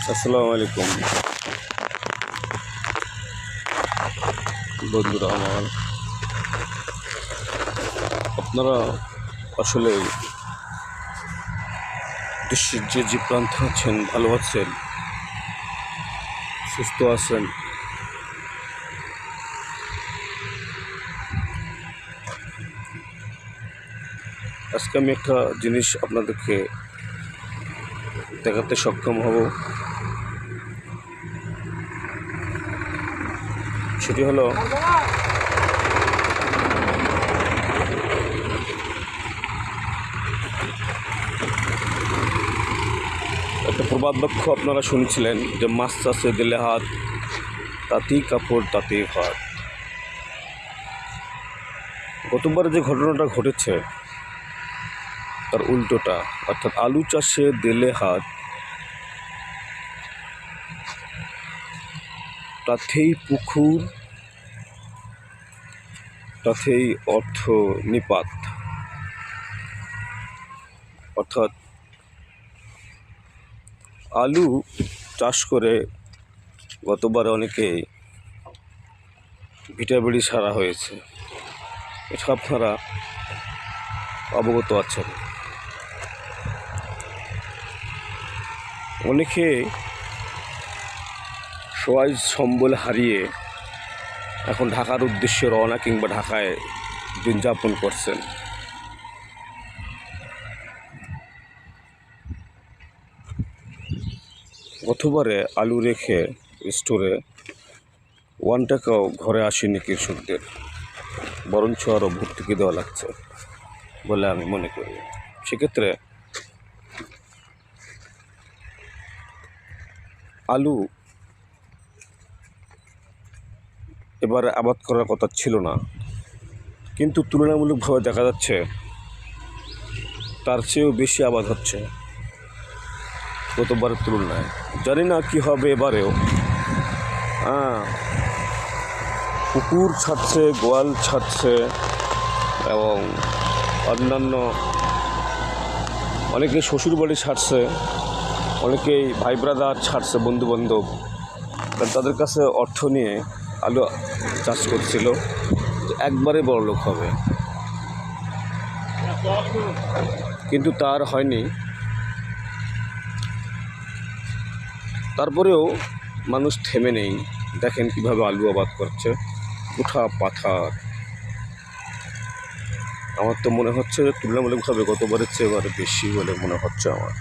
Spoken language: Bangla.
আসসালামু আলাইকুম বন্ধুরা আমার, আপনারা আসলে দেশের যে প্রান্তে আছেন, ভালো আছেন, সুস্থ আছেন। আজকে আমি একটা জিনিস আপনাদেরকে দেখাতে সক্ষম হব। সেটি হলো একটা প্রবাদ বাক্য আপনারা শুনছিলেন যে মাছ চাষে দিলে হাত, তাতেই কাপড় তাতেই ভাত। গতবার যে ঘটনাটা ঘটেছে তার উল্টোটা, অর্থাৎ আলু চাষে দিলে হাত, তাতেই পুকুর, তাতেই অর্থ নিপাত। অর্থাৎ আলু চাষ করে গতবার অনেকে ভিটাবিড়ি সারা হয়েছে, এটা আপনারা অবগত আছেন। অনেকে সবাই সম্বল হারিয়ে এখন ঢাকার উদ্দেশ্যে রওনা কিংবা ঢাকায় দিন যাপন করছেন। গতবারে আলু রেখে স্টোরে 1 টাকাও ঘরে আসেনি কৃষকদের, বরঞ্চ আরও ভর্তুকি দেওয়া লাগছে বলে আমি মনে করি। সেক্ষেত্রে আলু এবারে আবাদ করার কথা ছিল না, কিন্তু তুলনামূলকভাবে দেখা যাচ্ছে তার চেয়েও বেশি আবাদ হচ্ছে গতবারের তুলনায়। জানি না কি হবে এবারেও। পুকুর ছাড়ছে, গোয়াল ছাড়ছে এবং অন্যান্য অনেকেই শ্বশুরবাড়ি ছাড়ছে, অনেকেই ভাই ব্রাদার ছাড়ছে, বন্ধুবান্ধব তাদের কাছে অর্থ নিয়ে আলু চাষ করছিল, একবারে বড় লোক হবে, কিন্তু তার হয়নি। তারপরেও মানুষ থেমে নেই। দেখেন কিভাবে আলু আবাদ করছে, উঠা পাথার। আমার তো মনে হচ্ছে যে তুলনামূলকভাবে গতবারের চেয়ে এবারে বেশি বলে মনে হচ্ছে আমার।